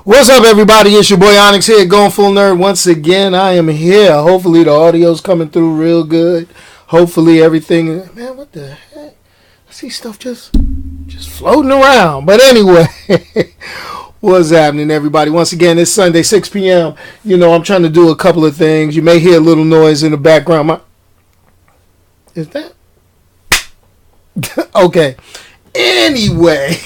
What's up, everybody? It's your boy Onyx here, Going Full Nerd. Once again, I am here. Hopefully, the audio's coming through real good. Hopefully, everything. Man, what the heck? I see stuff just floating around. But anyway, what's happening, everybody? Once again, it's Sunday, 6 p.m. You know, I'm trying to do a couple of things. You may hear a little noise in the background. Is that? Okay. Anyway.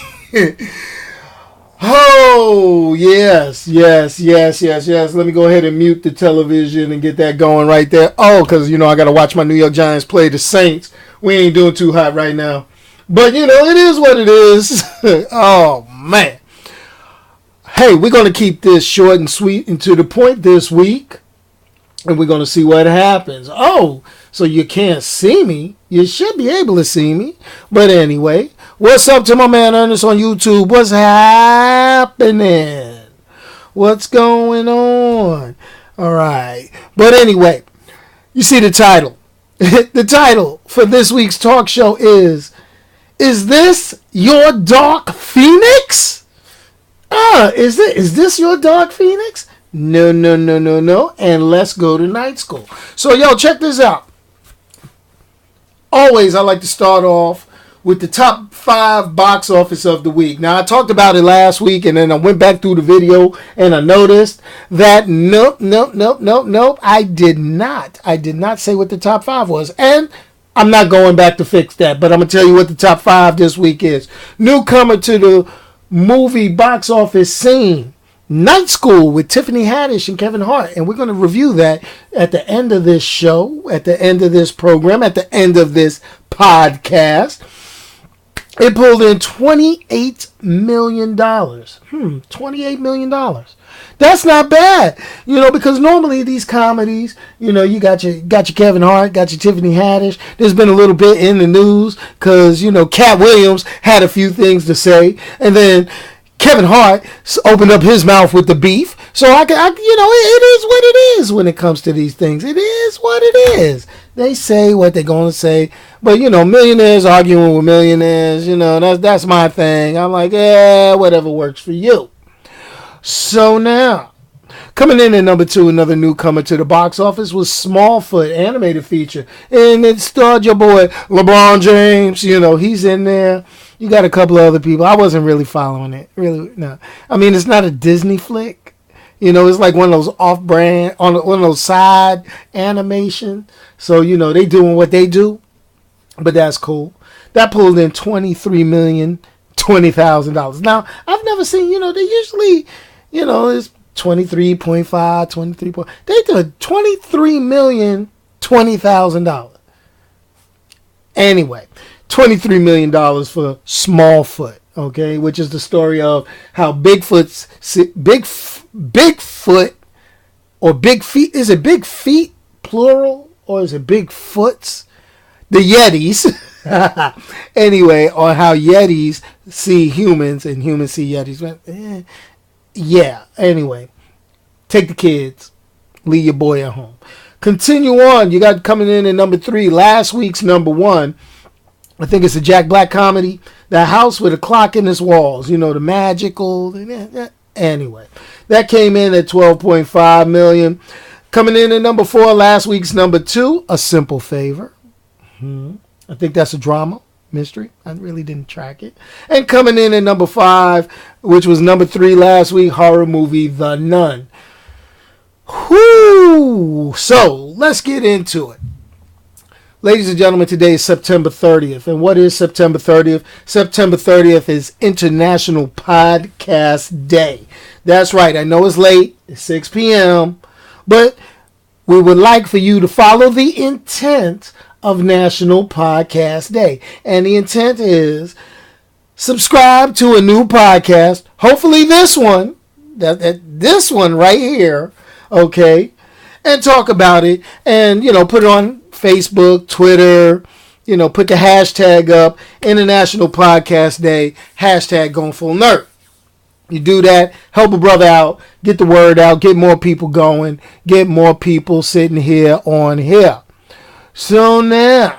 Oh, yes. Let me go ahead and mute the television and get that going right there. Oh, because, you know, I got to watch my New York Giants play the Saints. We ain't doing too hot right now. But, you know, it is what it is. Oh, man. Hey, we're going to keep this short and sweet and to the point this week. And we're going to see what happens. Oh, so you can't see me. You should be able to see me. But anyway, what's up to my man Ernest on YouTube? What's happening? What's going on? All right. But anyway, you see the title. The title for this week's talk show is this your Dark Phoenix? Is this your Dark Phoenix? No. And let's go to night school. So, yo, check this out. Always, I like to start off with the top 5 box office of the week. Now, I talked about it last week, and then I went back through the video, and I noticed that nope. I did not say what the top 5 was. And I'm not going back to fix that, but I'm going to tell you what the top 5 this week is. Newcomer to the movie box office scene. Night School with Tiffany Haddish and Kevin Hart. And we're going to review that at the end of this show, at the end of this program, at the end of this podcast. It pulled in $28 million. $28 million. That's not bad. You know, because normally these comedies, you know, you got your Kevin Hart, got your Tiffany Haddish. There's been a little bit in the news because, you know, Cat Williams had a few things to say. And then Kevin Hart opened up his mouth with the beef. So, you know, it is what it is when it comes to these things. It is what it is. They say what they're going to say. But, you know, millionaires arguing with millionaires, you know, that's my thing. I'm like, whatever works for you. So now, coming in at number 2, another newcomer to the box office was Smallfoot, animated feature. And it starred your boy LeBron James. You know, he's in there. You got a couple of other people. I wasn't really following it. Really, no. I mean, it's not a Disney flick. You know, it's like one of those off-brand, one of those side animation. So, you know, they doing what they do. But that's cool. That pulled in $23,020,000. Now, I've never seen, you know, they usually, you know, it's 23.5, 23. They did $23,020,000. Anyway, $23 million for Smallfoot, okay, which is the story of how Bigfoot, or Big Feet, is it Big Feet, plural, or is it Bigfoots? The Yetis, anyway, on how Yetis see humans and humans see Yetis. Yeah, anyway, take the kids, leave your boy at home. Continue on, you got coming in at number 3, last week's number 1. I think it's a Jack Black comedy. The House with a Clock in Its Walls. You know, the magical. Anyway, that came in at $12.5 million. Coming in at number 4, last week's number 2, A Simple Favor. I think that's a drama, mystery. I really didn't track it. And coming in at number 5, which was number 3 last week, horror movie The Nun. Whoo! So, let's get into it. Ladies and gentlemen, today is September 30th. And what is September 30th? September 30th is International Podcast Day. That's right. I know it's late. It's 6 p.m. But we would like for you to follow the intent of National Podcast Day. And the intent is subscribe to a new podcast. Hopefully this one. This one right here. Okay. And talk about it. And, you know, put it on Facebook, Twitter, you know, put the hashtag up, International Podcast Day, hashtag GoingFullNerd. You do that, help a brother out, get the word out, get more people going, get more people sitting here on here. So now,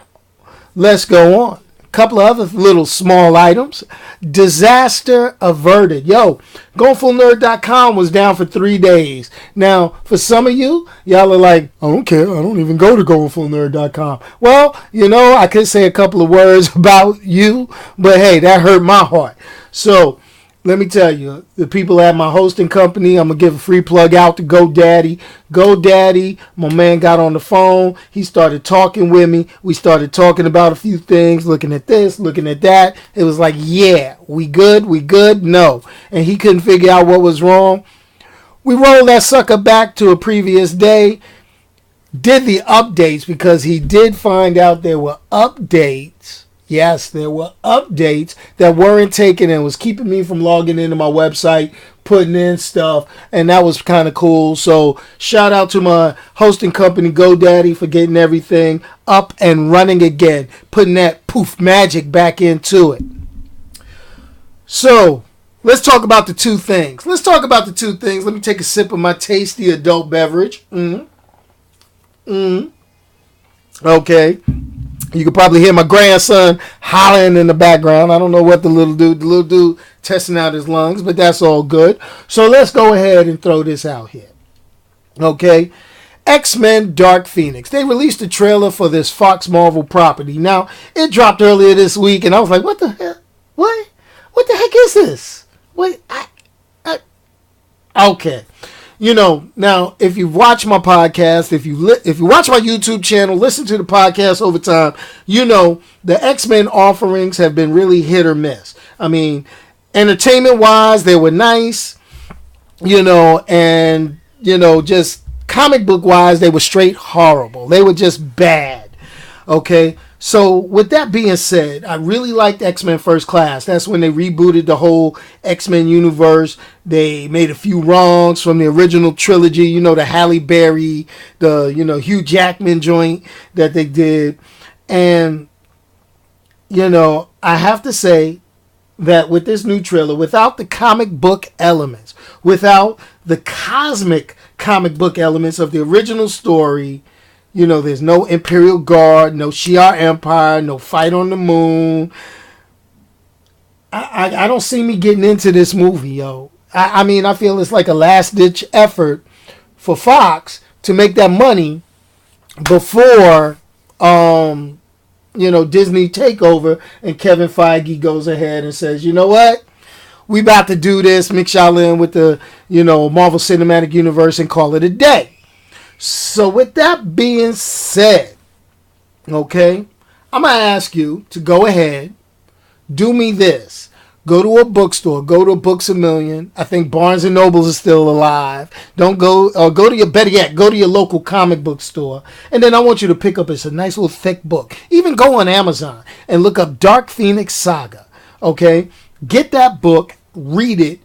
let's go on. couple of other little small items. Disaster averted. Yo, GoingFullNerd.com was down for 3 days. Now, for some of you, y'all are like, I don't care. I don't even go to GoingFullNerd.com. Well, I could say a couple of words about you, but hey, that hurt my heart. So, let me tell you, the people at my hosting company, I'm going to give a free plug out to GoDaddy. GoDaddy, my man got on the phone. He started talking with me. We started talking about a few things, looking at this, looking at that. It was like, yeah, we good, no. And he couldn't figure out what was wrong. We rolled that sucker back to a previous day. Did the updates because he did find out there were updates. Yes, there were updates that weren't taken and was keeping me from logging into my website, putting in stuff, and that was kind of cool. So shout out to my hosting company, GoDaddy, for getting everything up and running again, putting that poof magic back into it. So let's talk about the two things. Let me take a sip of my tasty adult beverage. Okay. You can probably hear my grandson hollering in the background. I don't know what the little dude testing out his lungs, but that's all good. So let's go ahead and throw this out here. Okay. X-Men Dark Phoenix. They released a trailer for this Fox Marvel property. Now, it dropped earlier this week, and I was like, what the hell? What? What the heck is this? What? Okay. Now, if you watch my podcast, if you watch my YouTube channel, listen to the podcast over time, the X-Men offerings have been really hit or miss. I mean, entertainment-wise, they were nice, and, just comic book-wise, they were straight horrible. They were just bad, okay? So, with that being said, I really liked X-Men First Class. That's when they rebooted the whole X-Men universe. They made a few wrongs from the original trilogy, the Halle Berry, the, Hugh Jackman joint that they did. And, I have to say that with this new trailer, without the comic book elements, without the cosmic comic book elements of the original story, there's no Imperial Guard, no Shi'ar Empire, no fight on the moon. I don't see me getting into this movie, yo. I mean, I feel it's like a last-ditch effort for Fox to make that money before, Disney takeover and Kevin Feige goes ahead and says, you know what? We about to do this, mix y'all in with the, Marvel Cinematic Universe and call it a day. So with that being said, okay, I'm going to ask you to go ahead, do me this. Go to a bookstore. Go to Books A Million. I think Barnes & Nobles is still alive. Don't go, or go to go to your local comic book store. And then I want you to pick up, it's a nice little thick book. Even go on Amazon and look up Dark Phoenix Saga, okay? Get that book, read it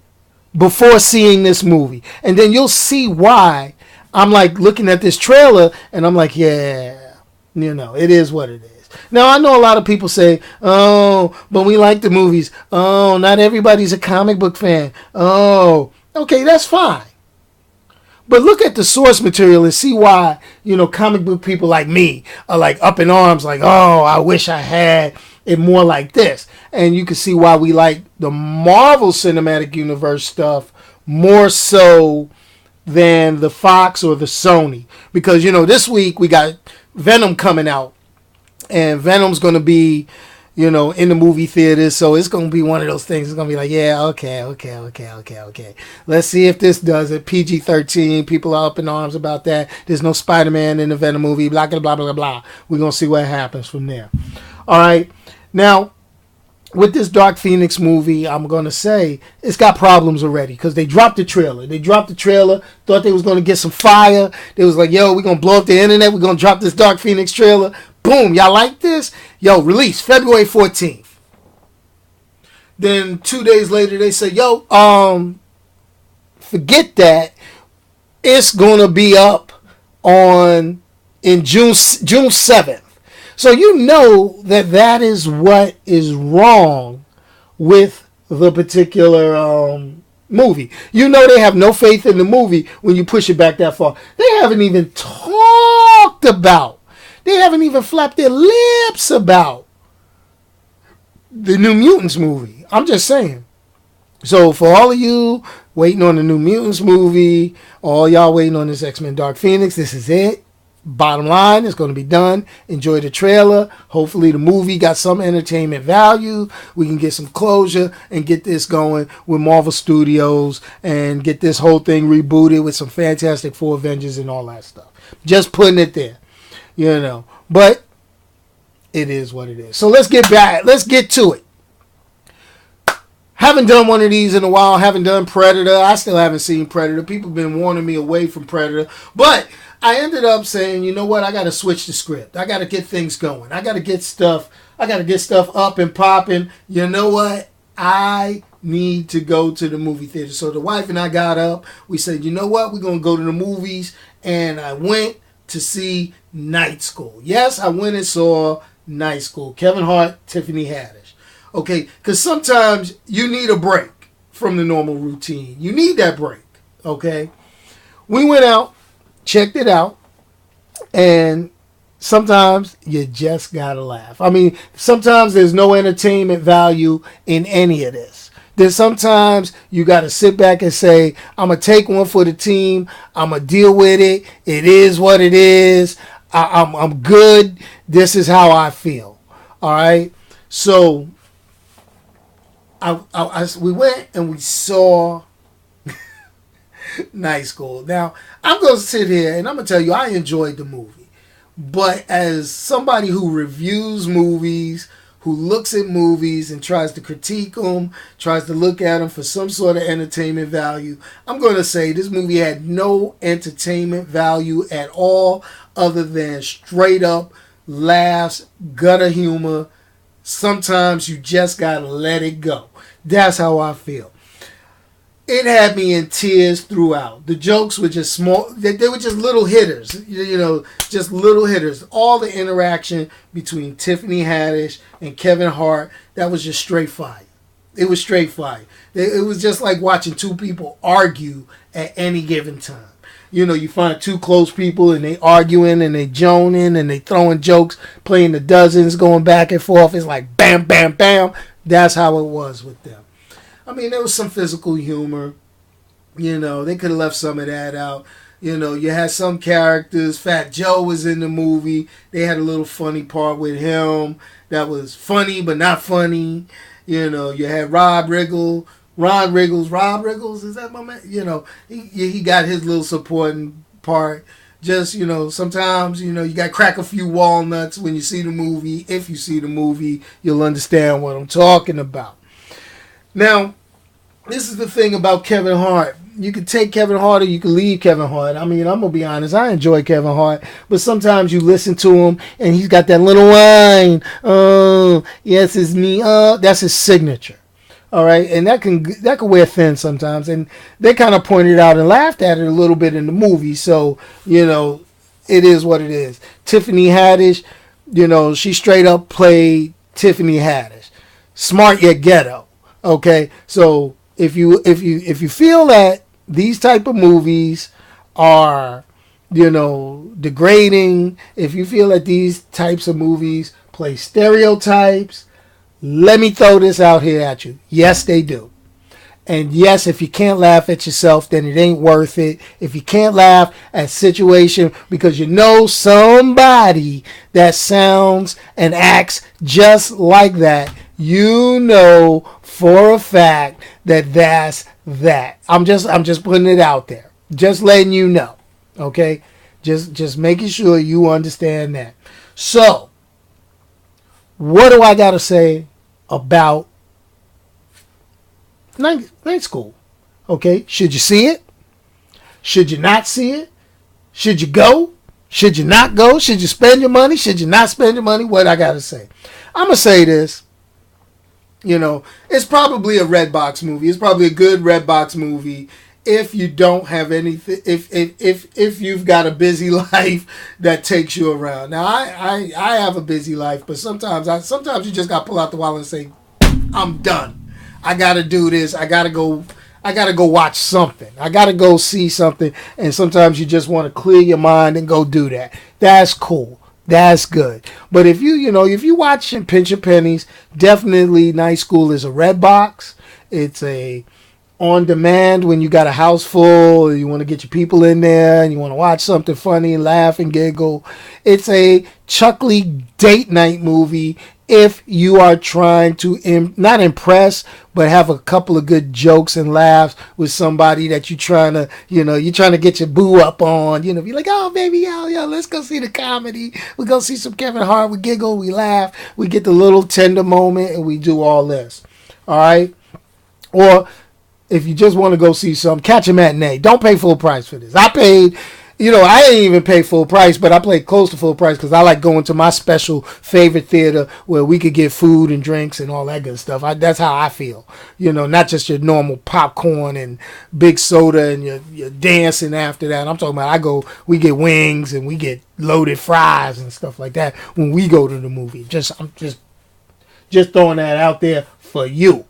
before seeing this movie. And then you'll see why I'm like looking at this trailer and I'm like, yeah, it is what it is. Now, I know a lot of people say, oh, but we like the movies. Oh, not everybody's a comic book fan. Oh, okay, that's fine. But look at the source material and see why, comic book people like me are like up in arms, like, oh, I wish I had it more like this. And you can see why we like the Marvel Cinematic Universe stuff more so than the Fox or the Sony. Because, this week we got Venom coming out. And Venom's going to be, in the movie theaters. So it's going to be one of those things. It's going to be like, yeah, okay. Let's see if this does it. PG-13. People are up in arms about that. There's no Spider-Man in the Venom movie. Blah, blah, blah, blah, blah. We're going to see what happens from there. All right. Now, with this Dark Phoenix movie, I'm going to say it's got problems already because they dropped the trailer. Thought they was going to get some fire. They was like, yo, we're going to blow up the internet. We're going to drop this Dark Phoenix trailer. Boom, y'all like this? Yo, release February 14th. Then 2 days later, they say, yo, forget that. It's going to be up in June 7th. So that is what is wrong with the particular movie. They have no faith in the movie when you push it back that far. They haven't even talked about. They haven't even flapped their lips about the New Mutants movie. I'm just saying. So for all of you waiting on the New Mutants movie, all y'all waiting on this X-Men Dark Phoenix, this is it. Bottom line, it's going to be done. Enjoy the trailer. Hopefully the movie got some entertainment value. We can get some closure and get this going with Marvel Studios and get this whole thing rebooted with some Fantastic Four Avengers and all that stuff. Just putting it there, But it is what it is. So let's get back. Let's get to it. Haven't done one of these in a while. Haven't done Predator. I still haven't seen Predator. People have been warning me away from Predator. But I ended up saying, you know what? I got to switch the script. I got to get things going. I got to get stuff up and popping. You know what? I need to go to the movie theater. So the wife and I got up. We said, you know what? We're going to go to the movies. And I went to see Night School. Yes, I went and saw Night School. Kevin Hart, Tiffany Haddish. Okay, because sometimes you need a break from the normal routine. You need that break, okay? We went out, checked it out, and sometimes you just gotta laugh. I mean, sometimes there's no entertainment value in any of this. Then sometimes you gotta sit back and say, I'm gonna take one for the team. I'm gonna deal with it. It is what it is. I'm good. This is how I feel. All right? So we went and we saw Night School. Now, I'm going to sit here and I'm going to tell you I enjoyed the movie. But as somebody who reviews movies, who looks at movies and tries to critique them, tries to look at them for some sort of entertainment value, I'm going to say this movie had no entertainment value at all other than straight up laughs, gutter humor. Sometimes you just got to let it go. That's how I feel. It had me in tears throughout. The jokes were just small. They were just little hitters. Just little hitters. All the interaction between Tiffany Haddish and Kevin Hart, that was just straight fire. It was straight fire. It was just like watching two people argue at any given time. You find two close people and they arguing and they joning and they throwing jokes, playing the dozens, going back and forth. It's like bam, bam, bam. That's how it was with them. I mean, there was some physical humor. They could have left some of that out. You had some characters. Fat Joe was in the movie. They had a little funny part with him that was funny but not funny. You had Rob Riggles, is that my man? He got his little supporting part. Just, sometimes, you got to crack a few walnuts when you see the movie. If you see the movie, you'll understand what I'm talking about. Now, this is the thing about Kevin Hart. You can take Kevin Hart or you can leave Kevin Hart. I mean, I'm going to be honest. I enjoy Kevin Hart. But sometimes you listen to him and he's got that little whine. Oh, yes, it's me. That's his signature. All right, and that can wear thin sometimes, and they kind of pointed out and laughed at it a little bit in the movie. So it is what it is. Tiffany Haddish, she straight up played Tiffany Haddish, smart yet ghetto. Okay, so if you feel that these type of movies are degrading, if you feel that these types of movies play stereotypes, let me throw this out here at you. Yes, they do. And yes, if you can't laugh at yourself, then it ain't worth it. If you can't laugh at situation because you know somebody that sounds and acts just like that, for a fact that's that. I'm just putting it out there. Just letting you know. Okay? Just making sure you understand that. So, what do I got to say about Night School? Okay, should you see it? Should you not see it? Should you go? Should you not go? Should you spend your money? Should you not spend your money? What I got to say? I'm going to say this. It's probably a Redbox movie. It's probably a good Redbox movie. If you don't have anything, if you've got a busy life that takes you around. Now I have a busy life, but sometimes you just gotta pull out the wallet and say, I'm done. I gotta do this. I gotta go watch something. I gotta go see something. And sometimes you just want to clear your mind and go do that. That's cool. That's good. But if if you watch Pinch of Pennies, definitely Night School is a red box. It's a on demand when you got a house full, you want to get your people in there and you want to watch something funny, laugh and giggle. It's a chuckly date night movie if you are trying to not impress, but have a couple of good jokes and laughs with somebody that you're trying to get your boo up on. Be like, oh baby, yo, let's go see the comedy. We go see some Kevin Hart. We giggle, we laugh, we get the little tender moment, and we do all this. All right, or if you just want to go see some, catch a matinee. Don't pay full price for this. I paid, I didn't even pay full price, but I paid close to full price because I like going to my special favorite theater where we could get food and drinks and all that good stuff. That's how I feel. Not just your normal popcorn and big soda and you're dancing after that. I'm talking about we get wings and we get loaded fries and stuff like that when we go to the movie. I'm just throwing that out there for you.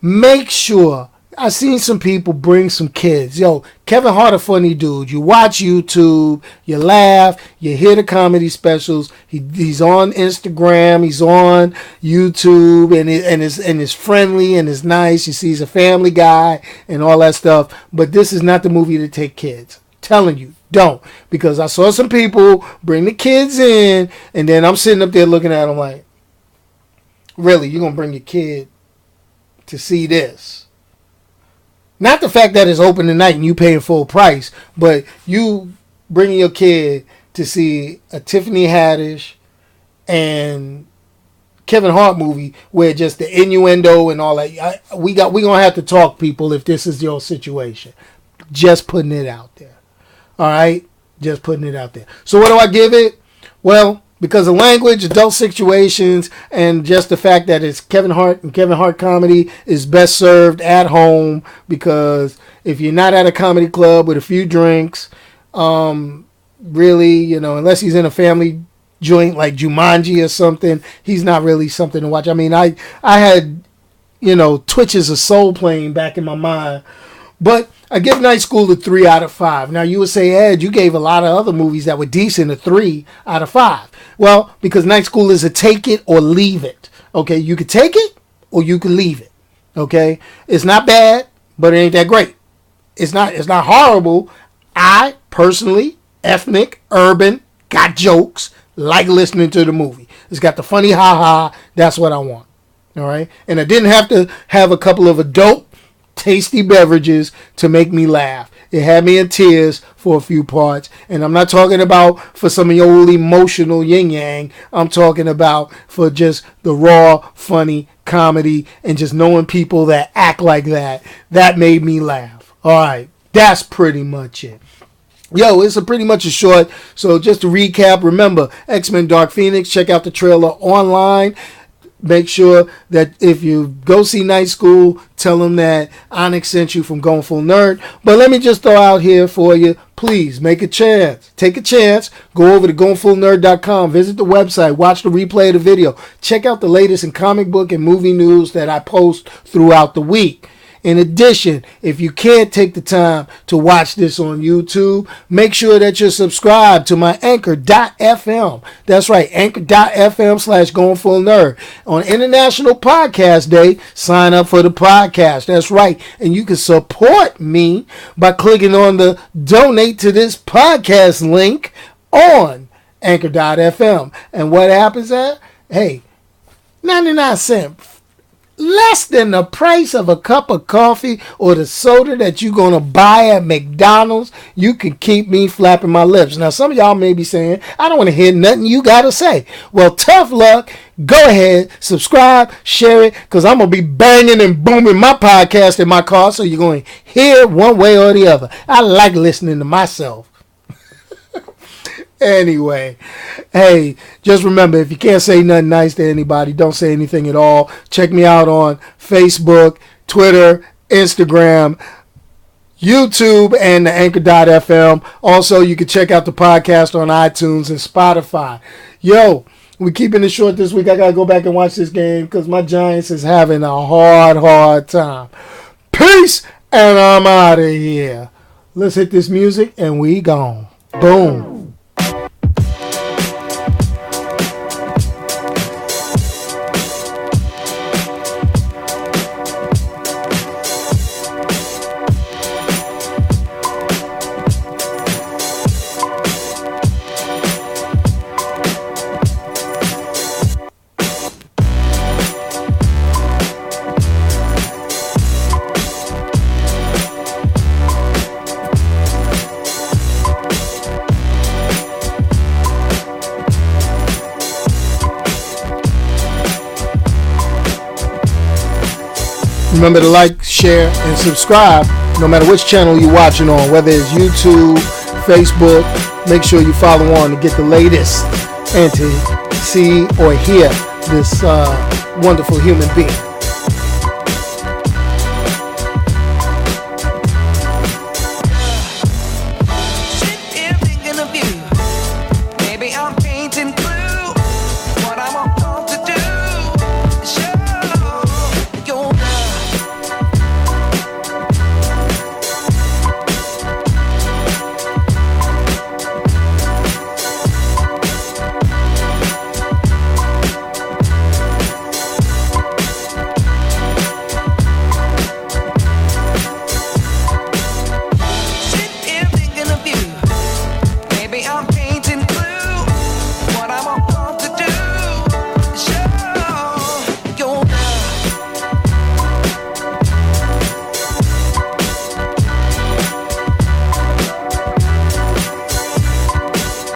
Make sure, I've seen some people bring some kids. Yo, Kevin Hart a funny dude. You watch YouTube, you laugh, you hear the comedy specials. He's on Instagram, he's on YouTube, and is friendly and is nice. You see he's a family guy and all that stuff. But this is not the movie to take kids. I'm telling you, don't. Because I saw some people bring the kids in, and then I'm sitting up there looking at them like, really, you're going to bring your kid to see this? Not the fact that it's open tonight and you paying full price, but you bringing your kid to see a Tiffany Haddish and Kevin Hart movie where just the innuendo and all that. We gonna have to talk, people, if this is your situation. Just putting it out there. All right, just putting it out there. So what do I give it? Well, because of language, adult situations, and just the fact that it's Kevin Hart and Kevin Hart comedy is best served at home. Because if you're not at a comedy club with a few drinks, really, unless he's in a family joint like Jumanji or something, he's not really something to watch. I mean, I had, twitches of Soul Plane back in my mind. But I give Night School a 3 out of 5. Now, you would say, Ed, you gave a lot of other movies that were decent a 3 out of 5. Well, because Night School is a take it or leave it. Okay, you could take it or you could leave it. Okay, it's not bad, but it ain't that great. It's not horrible. I personally, ethnic, urban, got jokes, like listening to the movie. It's got the funny ha-ha. That's what I want. All right, and I didn't have to have a couple of adult tasty beverages to make me laugh. It had me in tears for a few parts. And I'm not talking about for some of your old emotional yin-yang. I'm talking about for just the raw, funny comedy and just knowing people that act like that. That made me laugh. All right. That's pretty much it. Yo, it's pretty much a short. So just to recap, remember, X-Men Dark Phoenix. Check out the trailer online. Make sure that if you go see Night School, tell them that Onyx sent you from GoingFullNerd. But let me just throw out here for you, please make a chance. Take a chance. Go over to GoingFullNerd.com. Visit the website. Watch the replay of the video. Check out the latest in comic book and movie news that I post throughout the week. In addition, if you can't take the time to watch this on YouTube, make sure that you're subscribed to my Anchor.fm. That's right, Anchor.fm/GoingFullNerd. On International Podcast Day, sign up for the podcast. That's right. And you can support me by clicking on the donate to this podcast link on Anchor.fm. And what happens there? Hey, 99 cents. Less than the price of a cup of coffee or the soda that you're going to buy at McDonald's, you can keep me flapping my lips. Now, some of y'all may be saying, I don't want to hear nothing you got to say. Well, tough luck. Go ahead, subscribe, share it, because I'm going to be banging and booming my podcast in my car, so you're going to hear one way or the other. I like listening to myself. Anyway, hey, just remember, if you can't say nothing nice to anybody, don't say anything at all. Check me out on Facebook, Twitter, Instagram, YouTube, and the Anchor.fm. Also, you can check out the podcast on iTunes and Spotify. Yo, we're keeping it short this week. I got to go back and watch this game because my Giants is having a hard time. Peace, and I'm out of here. Let's hit this music, and we gone. Boom. Remember to like, share, and subscribe no matter which channel you're watching on, whether it's YouTube, Facebook. Make sure you follow on to get the latest and to see or hear this wonderful human being.